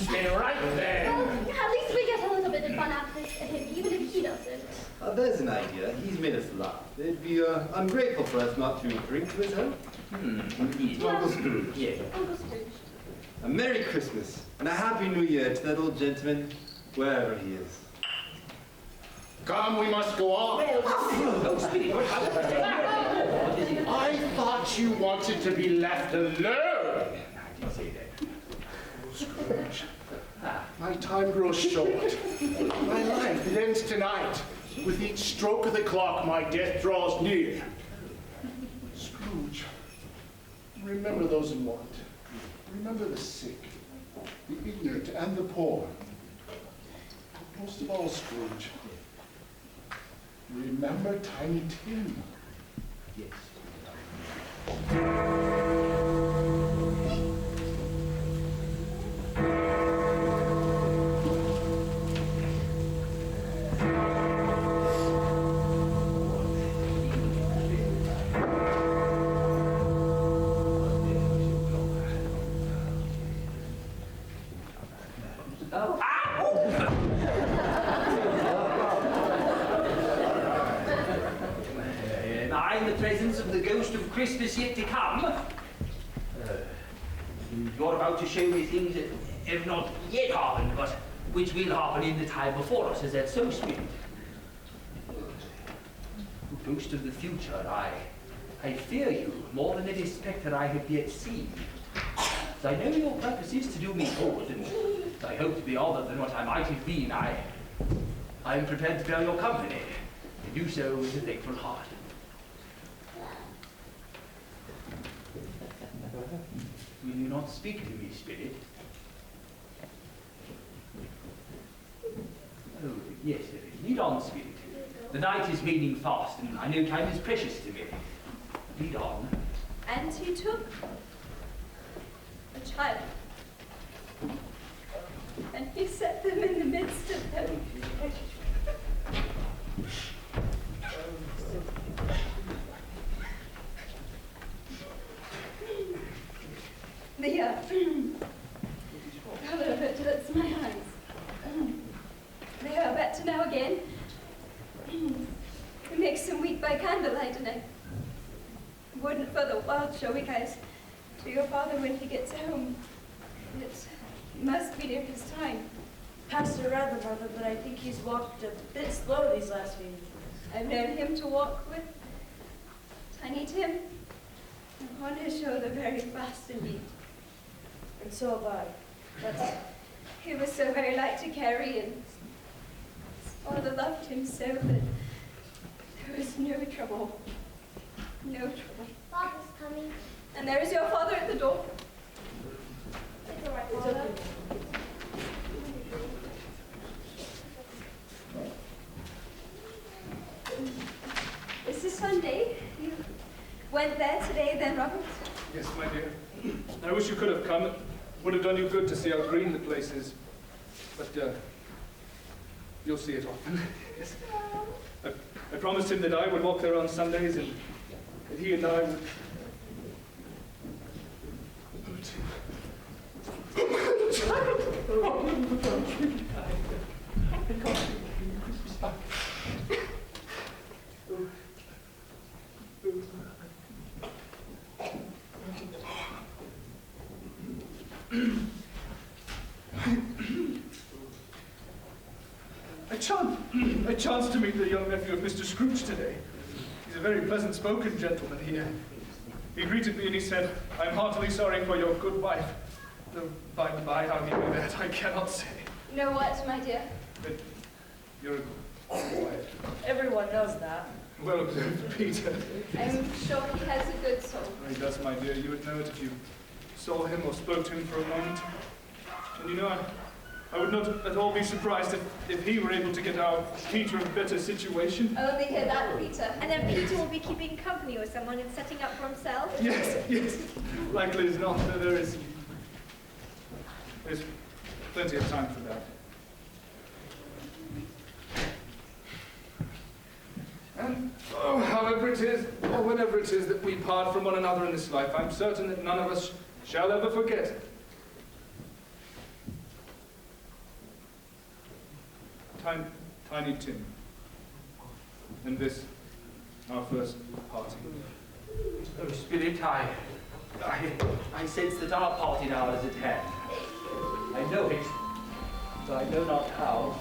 stay right there. Well, at least we get a little bit of fun out of him, even if he doesn't. There's an idea. He's made us laugh. It'd be ungrateful for us not to drink to his health. To Uncle Scrooge. Yeah. Uncle Scrooge. A Merry Christmas and a Happy New Year to that old gentleman, wherever he is. Come, we must go on. I thought you wanted to be left alone. Scrooge, my time grows short. My life, it ends tonight. With each stroke of the clock, my death draws near. Scrooge, remember those in want. Remember the sick, the ignorant, and the poor. But most of all, Scrooge, remember Tiny Tim. of the ghost of Christmas yet to come. You're about to show me things that have not yet happened, but which will happen in the time before us, is that so, Spirit? Ghost of the future, I fear you more than any spectre I have yet seen. As I know your purpose is to do me good, and I hope to be other than what I might have been, I am prepared to bear your company, and do so with a thankful heart. Will you not speak to me, Spirit? Oh, yes, lead on, Spirit. The night is waning fast, and I know time is precious to me. Lead on. And he took a child, and he set them in the midst of them. Hello, it hurts my eyes. They are better now again. It makes them weep by candlelight, and I wouldn't for the world show you guys to your father when he gets home. It must be near his time. Pastor rather, Mother, but I think he's walked a bit slow these last few years. I've known him to walk with Tiny Tim on his shoulder very fast indeed. And so have I. That's... He was so very light to carry, and his father loved him so that there was no trouble. No trouble. Father's coming. And there is your father at the door. It's all right, Father. Is this Sunday? You went there today then, Robert? Yes, my dear. I wish you could have come. It would have done you good to see how green the place is. But, you'll see it often. Yes. I promised him that I would walk there on Sundays, and that he and I would... I chanced to meet the young nephew of Mr. Scrooge today. He's a very pleasant-spoken gentleman. He greeted me and he said, "I'm heartily sorry for your good wife." Though, by the by, how he knew that, I cannot say. No what, my dear? But you're a good wife. Everyone knows that. Well observed, Peter. I'm sure he has a good soul. He does, my dear. You would know it if you saw him or spoke to him for a moment. And you know, I would not at all be surprised if he were able to get our Peter a better situation. Only hear that, Peter. And then Peter will be keeping company with someone and setting up for himself. Yes. Likely as not, there's plenty of time for that. And, however it is, or whenever it is that we part from one another in this life, I'm certain that none of us shall ever forget it. Tiny Tim. And this, our first parting. Oh, Spirit, I sense that our parting hour is at hand. I know it, but I know not how.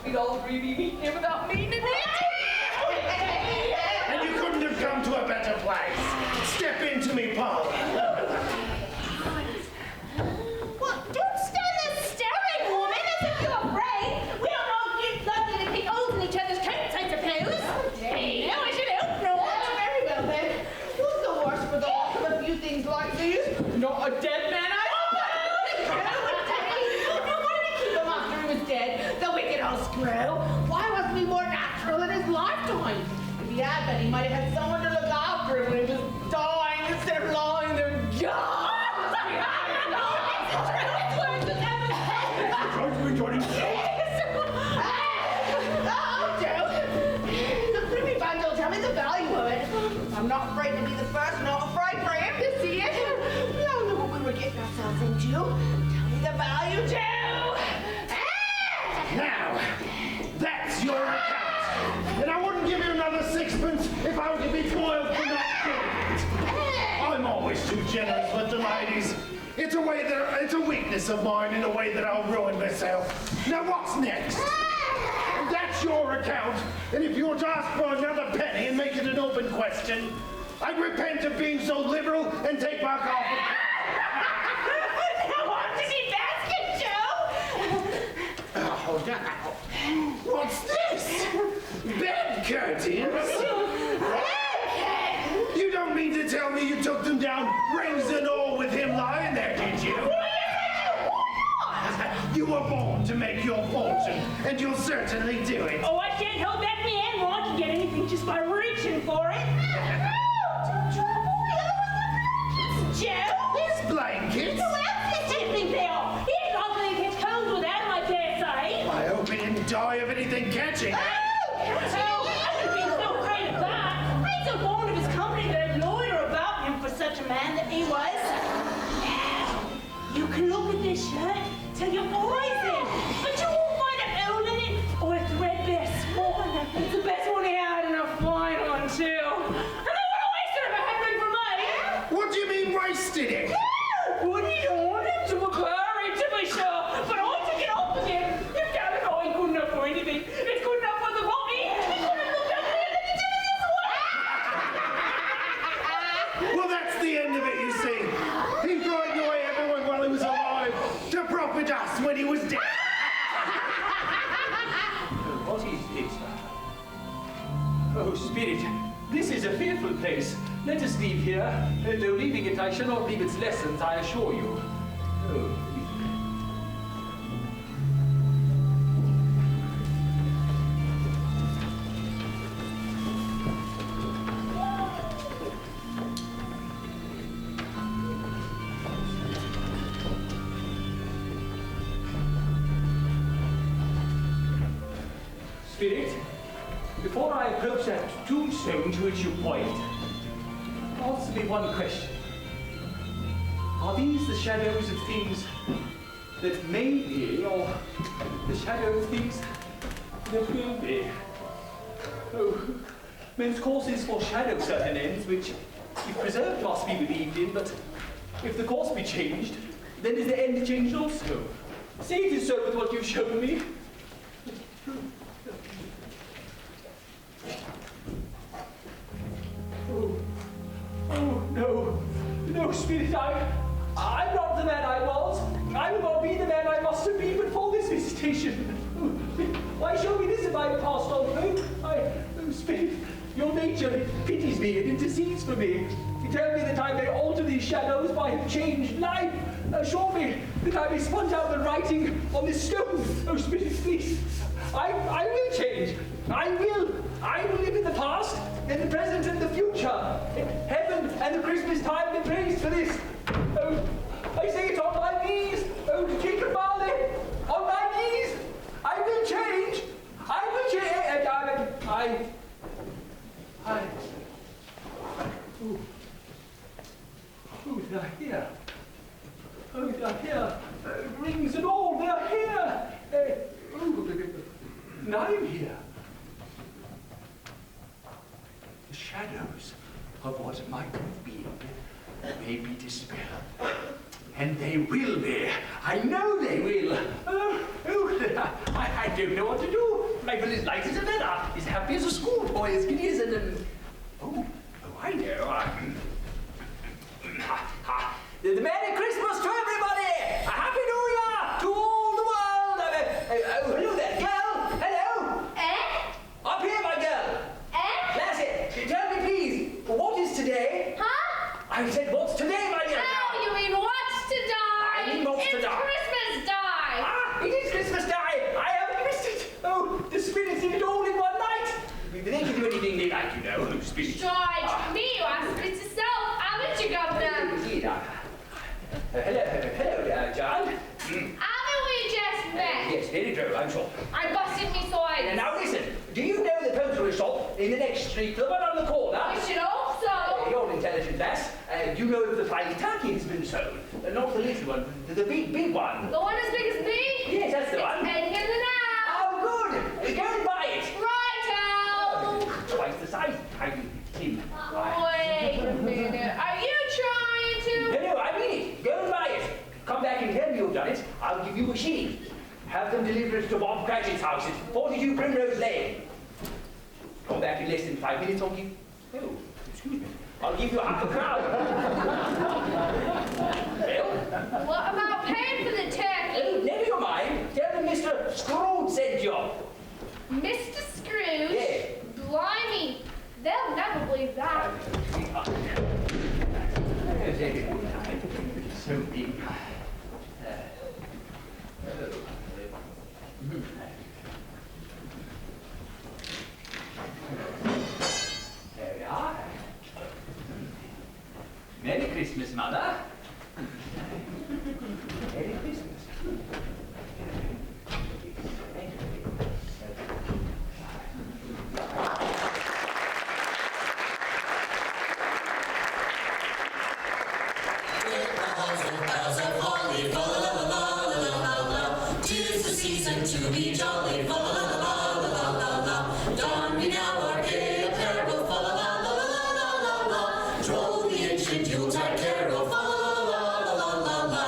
We'd all three be meeting here without meeting it. And you couldn't have come to a better place. Step into me, Paul. Well, don't stand there staring, woman, as if you're afraid. We don't all get lucky to pick holes in each other's coats, I suppose. Hey, I should hope not. very well then. Who's the worse for the loss of a few things like these? bet he might have had someone to look after him when he was dying instead of lying there. God! It's worse than ever. Trying to enjoy himself. Tell me the value of it. I'm not afraid to be the first, not afraid for him to see it. We all know what we were getting ourselves into. Tell me the value, too. Now, that's your account. And I wouldn't give you another sixpence if I were to be foiled for not doing it. I'm always too generous with the ladies. It's a weakness of mine in a way that I'll ruin myself. Now what's next? That's your account, and if you were to ask for another penny and make it an open question, I'd repent of being so liberal and take back off. Now on to me basket, Joe! Oh, now. What's this? Bed curtains? You don't mean to tell me you took them down, rings and all, with him lying there, did you? You were born to make your fortune, and you'll certainly do it. Oh, I can't hold back my hand long to get anything just by reaching for it. Joe? These blankets? Who else do you think they are? He's ugly and gets cold without him, I dare say. I hope he didn't die of anything catching. I wouldn't be so afraid of that. I'm so fond of his company that I'd loiter about him for such a man that he was. Now, you can look at this shirt till your eyes in, but you won't find a hole in it or a threadbare swan. It's the best one he had, and a fine one too. And they would have wasted it if it hadn't been for me. What do you mean wasted it? Wouldn't you want it to McClary, to be sure? But I took it off again. You can't go, ain't good enough for anything. It's good enough for the body. It's good enough for nothing, and then you did it this way. Well, that's the end of it, you see. He frightened away everyone while he was alive to profit us when he was dead. What is this? Oh, Spirit, this is a fearful place. Let us leave here. Though leaving it, I shall not leave its lessons, I assure you. Oh. Spirit, before I approach that tombstone to which you point, answer me one question. Are these the shadows of things that may be, or the shadow of things that will be? Oh, men's courses foreshadow certain ends which, if preserved, must be believed in, but if the course be changed, then is the end changed also. Say it is so with what you've shown me. Oh, no. No, Spirit, I'm not the man I was. I will not be the man I must have been but for this visitation. Why show me this if I have passed on? Oh, Spirit, your nature pities me and intercedes for me. You tell me that I may alter these shadows by a changed life. Assure me that I may spot out the writing on this stone. Oh, Spirit, please. I will change. I will live in the past, in the present and the future. Heaven and the Christmas time be praised for this. Oh, I say it on my knees. Oh, Jacob Marley, on my knees. I will change. I will change. Oh, they're here. Oh, they're here. Rings and all, they're here. And I'm here. The shadows of what might have been may be dispelled. And they will be. I know they will. I don't know what to do. Michael is light as a feather, is happy as a schoolboy, as giddy as an... Oh, I know. The Merry Christmas to everybody! A Happy New Year to all the world! Hello there, girl! Hello! Up here, my girl! That's it! Tell me, please, what is today? Huh? I said, what's today, my dear? Oh, you mean what's to die? I mean what's to die. It's Christmas die! Ah, it is Christmas die! I haven't missed it! Oh, the spirits did it all in one night! They can do anything they like, you know. finished. Strike me, you asked it yourself, haven't you, Governor? Indeed, hello, John. Haven't we just met? Yes, very true, I'm sure. I busted me side. Now listen, do you know the poultry shop in the next street, the one on the corner? I should hope so. You're intelligent, lass. Do you know if the flying turkey has been sold? Not the little one, the big one. The one as big as me? Yes, that's the one. It's hanging in the now. Oh, good. Go and buy it. Righto. Twice the size, tiny tin. Wait a minute. Are you trying to? No, I mean it. Go and buy it. Come back and tell me you've done it. I'll give you a shilling. Have them deliver it to Bob Cratchit's house at 42 Primrose Lane. Come back in less than 5 minutes, I'll give... Oh, excuse me. I'll give you half a crown. Well? What about paying for the turkey? Oh, never your mind. Tell them Mr. Scrooge sent you. Mr. Scrooge? Yeah. Blimey. They'll never believe that. So big. There we are. Merry Christmas, Mother. Merry Christmas. To be jolly, fa la la la la la la la. Don we now our gay apparel, fa la la la la la la la. Troll the ancient Yuletide carol, fa la la la la la la.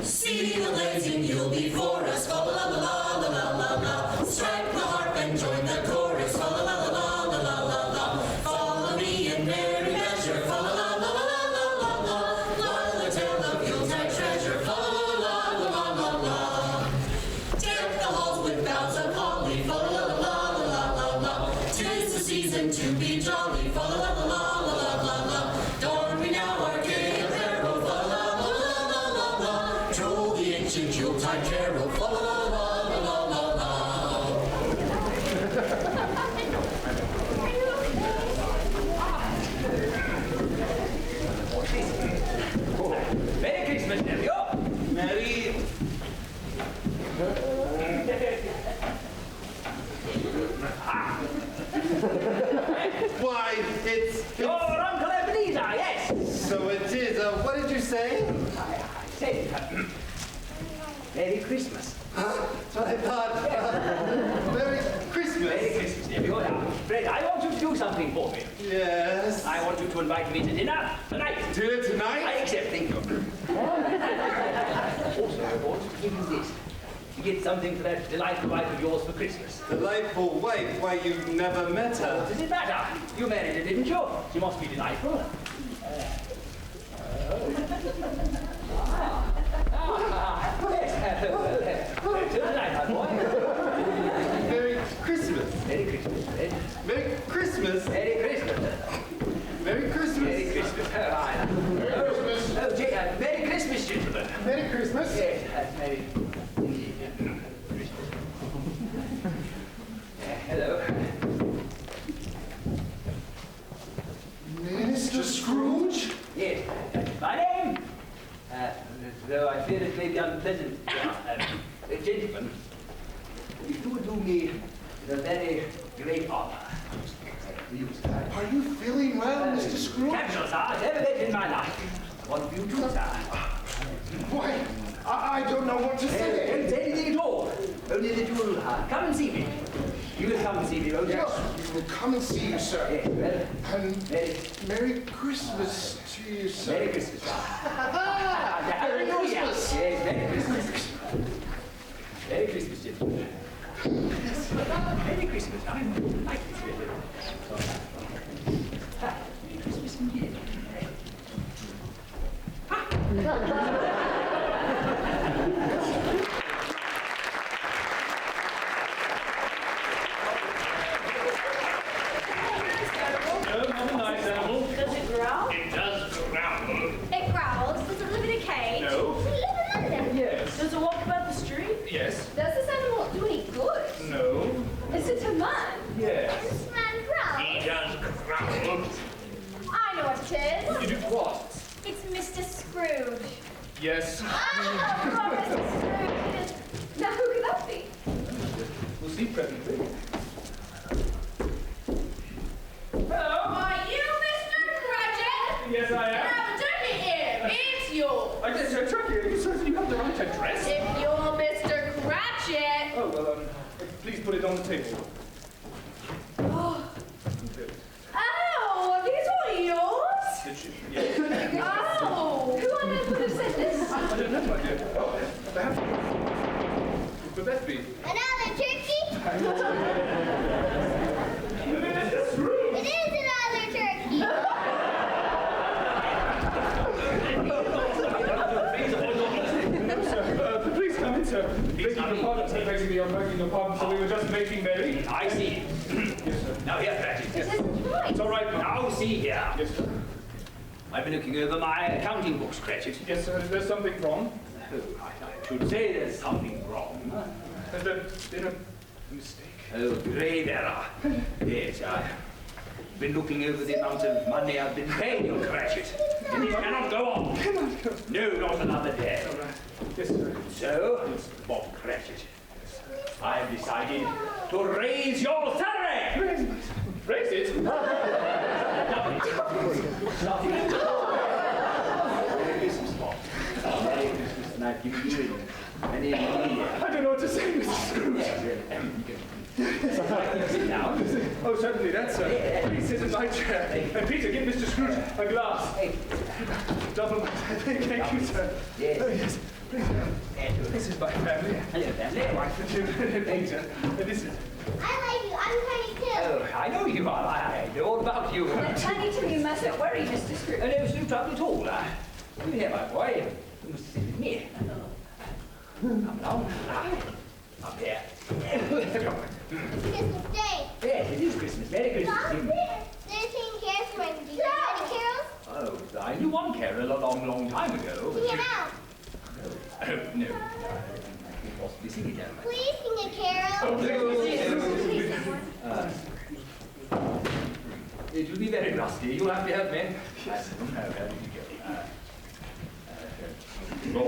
See the blazing Yule before us, fa la la la la la la la. Strike the harp and join the chorus, fa la la la la la la la. Follow me in merry measure, fa la la la la la la la. While the tale of Yuletide treasure, fa la la la la la la. Deck the halls with boughs of holly, fa la la la la la la. 'Tis the season to be jolly, fa la la la la la la la. Don we now our gay apparel, fa la la la la la la. Troll the ancient Yuletide carol, fa la la la la la la. Merry Christmas, nephew. Merry... Why, it's... Your Uncle Ebenezer, yes. So it is. What did you say? I said, Merry Christmas. That's what I thought. Merry Christmas. Merry Christmas, nephew. Now, Fred, I want you to do something for me. Yes. I want you to invite me to dinner tonight. Dinner tonight? I accept, thank you. Also, I want to give you this. You get something for that delightful wife of yours for Christmas. Delightful wife? Why, you never met her. What does it matter? You married her, didn't you? She must be delightful. Tonight, my boy. Merry Christmas. Merry Christmas, Fred. Merry Christmas. Merry Christmas. Merry Christmas. Merry Christmas. Merry Christmas. Oh, Merry Christmas, gentlemen. Merry Christmas. Yes, Merry. Hello. Mr. Scrooge? Yes, my name, though I fear it may be unpleasant, gentlemen, if you would do me the very great honor. Are you feeling well, Mr. Scrooge? Capsule, sir, I've never met in my life. I want you to, sir. Why, I don't know what to say. Don't say anything at all. Only that you will come and see me. You will come and see me, won't you? Yes, we will come and see you, sir. Yes, well, And Merry Christmas to you, sir. Merry Christmas, sir. Merry Christmas. Yes, Merry Christmas. Merry Christmas, gentlemen. Merry Christmas. I like this weather. Merry Christmas indeed. Have a nice animal. Does it growl? It does growl. It growls. Does it live in a cage? No. Does it live in London? Yes. Does it walk about the street? Yes. Does this animal do any good? No. Is it a man? Yes. Does this man growl? He does growl. Yes. Ah, Mr. Scrooge. Now who could that be? We'll see presently. Hello, are you Mr. Cratchit? Yes, I am. Now, take it in. It's yours. I guess you're tricky. You have the right address. If you're Mr. Cratchit. Oh, well, please put it on the table. Oh, are these all yours? Yes. Oh, who on earth would have said this? I don't know, my dear. Oh, perhaps. Who could that be? Another turkey? It is another turkey. Please come in, sir. Begging your pardon, sir. We were just making merry. I see. Yes, sir. Now here, Cratchit. This isn't right. It's all right, Now see here. Yes, sir. I've been looking over my accounting books, Cratchit. Yes, sir. Is there something wrong? Oh, I should say there's something wrong. Has there been a mistake? Oh, grave error. Yes, I've been looking over the amount of money I've been paying you, Cratchit. And it cannot go on. No, not another day. All right. Yes, sir. So, Bob Cratchit, I've decided to raise your salary. Raise it? Merry Christmas, Bob. Merry Christmas, and I've given you many years. I don't know what to say, Mr. Scrooge. Sit down. Oh, certainly, that's please sit in my chair. And Peter, give Mr. Scrooge a glass. Double. Thank you, sir. Yes. Oh, yes. Please, this is my family. Hello, family. Wife and children and Peter. And this is. I like you. I'm Tiny Tim. Oh, I know you are. I know all about you. Tiny Tim, you mustn't worry, Mr. Scrooge. Oh, no, it's no trouble at all. Come here, my boy. You must sit with me. Come down. Up here. It's Christmas Day. Yes, it is Christmas. Merry Christmas. Stop it. There's King Catherine. Do you know any carols? Oh, I knew one carol a long, long time ago. Sing it out. Oh, no. I can't possibly sing it, am I? Please sing a carol. It will be very rusty. You'll have to help me. Yes. How did you go?